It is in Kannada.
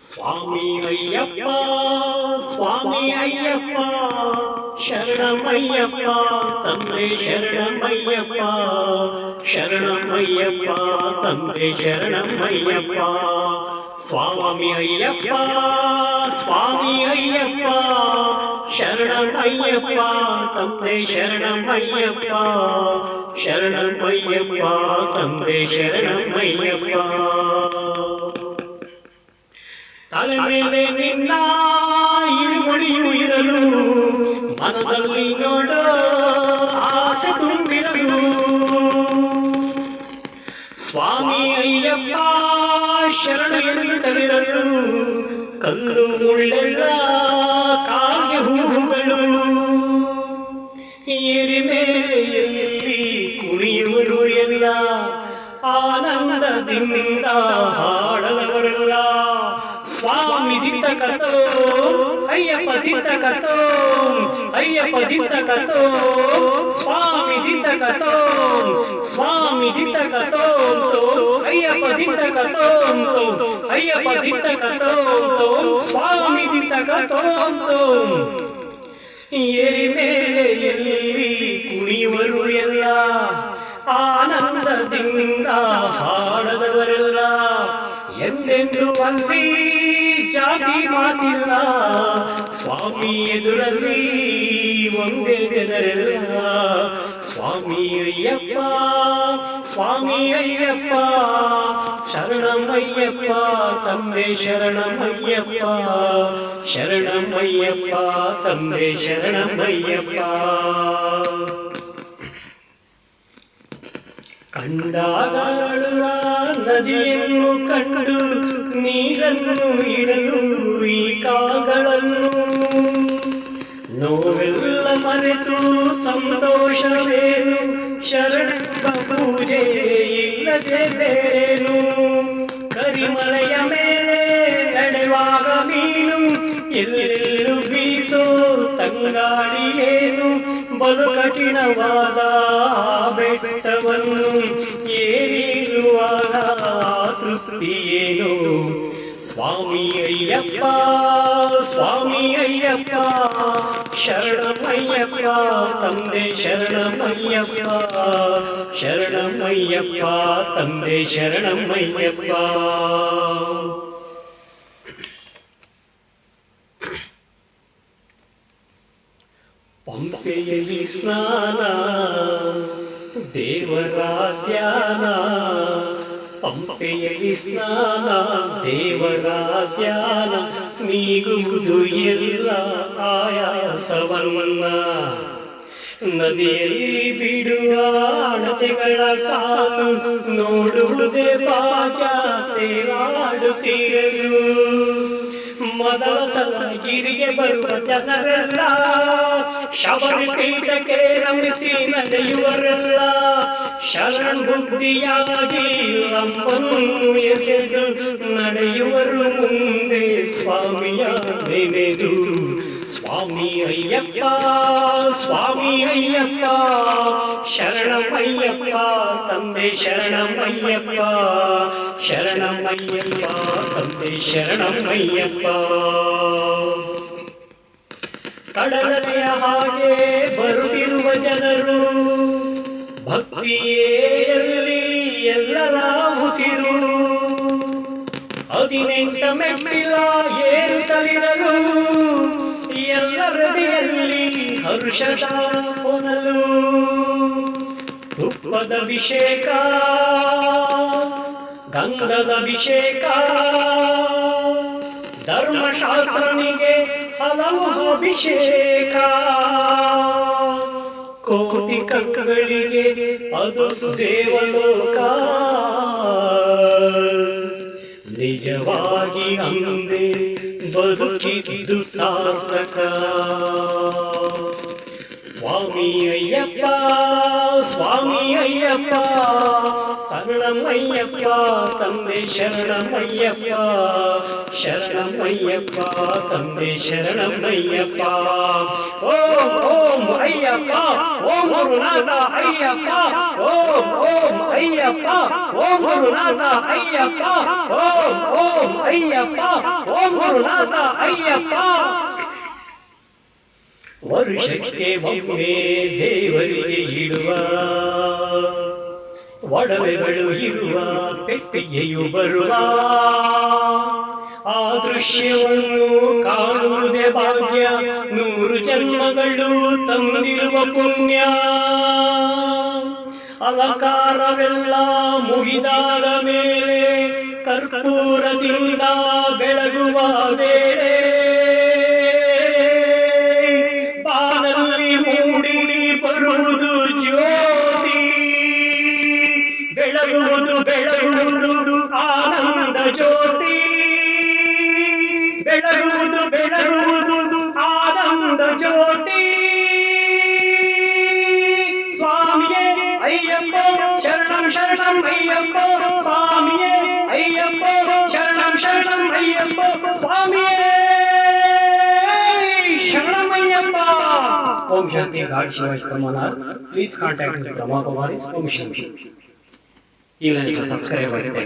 ಸ್ವಾಮಿ ಅಯ್ಯಪ್ಪ ಸ್ವಾಮಿ ಅಯ್ಯಪ್ಪ ಶರಣಮಯ್ಯಪ್ಪ ತಂದೆ ಶರಣಮಯ್ಯಪ್ಪ ಶರಣಮಯ್ಯಪ್ಪ ತಂದೆ ಶರಣಮಯ್ಯಪ್ಪ ಸ್ವಾಮಿ ಅಯ್ಯಪ್ಪ ಸ್ವಾಮಿ ಅಯ್ಯಪ್ಪ ಶರಣಮಯ್ಯಪ್ಪ ತಂದೆ ಶರಣಮಯ್ಯಪ್ಪ ಶರಣಮಯ್ಯಪ್ಪ ತಂದೆ ಶರಣಮಯ್ಯಪ್ಪ ತಲೆ ಮೇಲೆ ನಿನ್ನ ಇರುಮುಡಿಯು ಇರಲು ಮನದಲ್ಲಿ ನೋಡೋ ಆಸೆ ತುಂಬಿರಲು ಸ್ವಾಮಿ ಅಯ್ಯಪ್ಪ ಶರಣು ಎನ್ನುತ್ತಲಿರಲು ಕಲ್ಲು ಮುಳ್ಳೆಲ್ಲ ಕಾಗೆ ಹೂವುಗಳು ಏರಿ ಮೇಲೆ ಎಲ್ಲಿ ಕುಣಿಯುವರು ಎಲ್ಲ ಆನಂದದಿಂದ ಹಾಡದವರೆಲ್ಲ ಸ್ವಾಮಿ ದಿತ್ತ ಕಥೋ ಅಯ್ಯಪ್ಪ ದಿತ್ತ ಕಥೋ ಅಯ್ಯಪ್ಪ ದಿತ್ತ ಕಥೋ ಸ್ವಾಮಿ ದಿತ್ತ ಕಥೋ ಸ್ವಾಮಿ ದಿತ್ತ ಕಥೋ ಅಯ್ಯಪ್ಪ ದಿತ್ತ ಕಥೋ ಅಯ್ಯಪ್ಪ ದಿತ್ತ ಕಥೋ ಸ್ವಾಮಿ ದಿತ್ತ ಕಥೋ ಏರಿ ಮೇಲೆ ಎಲ್ಲಿ ಕುಣಿಯುವರು ಎಲ್ಲ ಆನಂದದಿಂದ ಹಾಡದವರೆಲ್ಲ ಎಂದೆಂದು ಅಲ್ಲಿ ಜಾತಿ ಮಾತಿಲ್ಲ ಸ್ವಾಮಿ ಎದುರಲ್ಲಿ ಒಂದೇ ಜನರೆಲ್ಲ ಸ್ವಾಮಿ ಅಯ್ಯಪ್ಪ ಸ್ವಾಮಿ ಅಯ್ಯಪ್ಪ ಶರಣಮಯ್ಯಪ್ಪ ತಂದೆ ಶರಣಮಯ್ಯಪ್ಪ ಶರಣಮಯ್ಯಪ್ಪ ತಂದೆ ಶರಣಮಯ್ಯಪ್ಪ ಕಂಡಾಗಳು ನದಿಯನ್ನು ಕಂಡು ನೀರನ್ನು ಇಡಲು ಈ ಕಾಗಳನ್ನು ನೋವೆಲ್ಲ ಮರೆತು ಸಂತೋಷವೇನು ಶರಣಪ್ಪ ಪೂಜೆ ಇಲ್ಲದೆ ಬೇರೇನು ಕರಿಮಲೆಯ ಮೇಲೆ ನಡೆವಾಗ ಮೀನು ಎಲ್ಲೆಲ್ಲೂ ಬೀಸೋ ತಂಗಾಳಿಯೇನು ಬಲು ಕಠಿಣವಾದ ಬೆಟ್ಟವನ್ನು ಏರಿರುವಾಗ ತೃಪ್ತಿಯೇನು ಸ್ವಾಮಿ ಅಯ್ಯಪ್ಪ ಸ್ವಾಮಿ ಅಯ್ಯಪ್ಪ ಶರಣಮಯ್ಯಪ್ಪ ತಂದೆ ಶರಣಮಯ್ಯಪ್ಪ ಶರಣಮಯ್ಯಪ್ಪ ತಂದೆ ಶರಣಮಯ್ಯಪ್ಪ ಪಂಪೆಯಲ್ಲಿ ಸ್ನಾನ ದೇವರ ಧ್ಯಾನ ಪಂಪೆಯಲ್ಲಿ ಸ್ನಾನ ದೇವರ ಧ್ಯಾನ ನೀಗುವುದು ಎಲ್ಲ ಆಯಾಸವನ್ನ ನದಿಯಲ್ಲಿ ಬಿಡುವ ಅಣತೆಗಳ ಸಾಲು ನೋಡುವುದೇ ಭಾಗ್ಯ ತೇಲಾಡುತ್ತಿರಲು ಮೊದಲ ಸಲ ಗಿರಿಗೆ ಬರುವ ಜನರೆಲ್ಲ ಶಬರಿ ಪೀಠಕ್ಕೆ ನಮಿಸಿ ನಡೆಯುವರೆಲ್ಲ ಶರಣ್ ಬುದ್ಧಿಯಾಗಿ ಲಂಬನ್ನು ಎಸೆದು ನಡೆಯುವರು ಮುಂದೆ ಸ್ವಾಮಿಯ ನೆನೆದು ಸ್ವಾಮಿ ಅಯ್ಯಪ್ಪ ಸ್ವಾಮಿ ಅಯ್ಯಪ್ಪ ಶರಣಮಯ್ಯಪ್ಪ ತಂದೆ ಶರಣಮಯ್ಯಪ್ಪ ಶರಣಮಯ್ಯಪ್ಪ ತಂದೆ ಶರಣಮಯ್ಯಪ್ಪ ಕಡಲೆಯ ಹಾಗೆ ಬರುತ್ತಿರುವ ಜನರು ಭಕ್ತಿಯಲ್ಲಿ ಎಲ್ಲರ ಉಸಿರು 18 ಮೆಟ್ಟಿಲ ಏರುತ್ತಲಿರಲು ಎಲ್ಲರದೆಯಲ್ಲಿ ಹರ್ಷದ ಹೊನಲು ತುಪ್ಪದ ಅಭಿಷೇಕ ಗಂಧದ ಅಭಿಷೇಕ ಧರ್ಮಶಾಸ್ತ್ರನಿಗೆ ಹಲವು ಅಭಿಷೇಕ ಕೋಟಿ ಕಂಗಳಿಗೆ ಅದು ದೇವಲೋಕ ನಿಜವಾಗಿ ಅಂದೆ ಬದುಕಿದ್ದು ಸಾರ್ಥಕ ಸ್ವಾಮಿ ಅಯ್ಯಪ್ಪ ಸ್ವಾಮಿ ಅಯ್ಯಪ್ಪ ಶರಣಮಯ್ಯಪ್ಪ ತಂದೆ ಶರಣಮಯ್ಯಪ್ಪ ಶರಣಮಯ್ಯಪ್ಪ ತಂದೆ ಶರಣಮಯ್ಯಪ್ಪ ಓಂ ಓಂ ಅಯ್ಯಪ್ಪ ಓಂ ಗುರುನಾಥ ಅಯ್ಯಪ್ಪ ಓಂ ಓಂ ಅಯ್ಯಪ್ಪ ಓಂ ಗುರುನಾಥ ಅಯ್ಯಪ್ಪ ಓಂ ಓಂ ಅಯ್ಯಪ್ಪ ಓಂ ಗುರುನಾಥ ಅಯ್ಯಪ್ಪ ವರ್ಷಕ್ಕೆ ಒಮ್ಮೆ ದೇವರಿಗೆ ಇಡುವ ಒಡವೆಗಳು ಇರುವ ಪೆಟ್ಟಿಗೆಯು ಬರುವ ಆ ದೃಶ್ಯವನ್ನು ಕಾಣುವುದೇ ಭಾಗ್ಯ 100 ಜನ್ಮಗಳು ತಂದಿರುವ ಪುಣ್ಯ ಅಲಂಕಾರವೆಲ್ಲ ಮುಗಿದಾದ ಮೇಲೆ ಕರ್ಪೂರದಿಂದ ಬೆಳಗುವ ವೇಳೆ ಬಾನಲ್ಲಿ ಮೂಡಿ ಬರುವುದು ಜ್ಯೋತಿ ಬೆಳಗುವುದು ಬೆಳಗುವುದು ಆನಂದ ಜ್ಯೋತಿ ಬೆಳಗುವುದು ಬೆಳಗುವುದು ಆನಂದ ಜ್ಯೋತಿ ಸ್ವಾಮಿಯೇ ಅಯ್ಯಪ್ಪ ಶರಣಂ ಶರಣಂ ಅಯ್ಯಪ್ಪ ಸ್ವಾಮಿಯೇ ಅಯ್ಯಪ್ಪ ಶರಣಂ ಶರಣಂ ಅಯ್ಯಪ್ಪ ಸ್ವಾಮಿಯೇ ಶರಣಮಯ್ಯಪ್ಪ ಓಂ ಶಾಂತಿ. ಗಾಡ್ ಶಿವ ಇಸ್ ಕಮನಾರ್. Please contact Brahma Kumaris. ಓಂ ಶಾಂತಿ. ಈಗಲೇ ಸಬ್ಸ್ಕ್ರೈಬ್ ಆಗಿದೆ.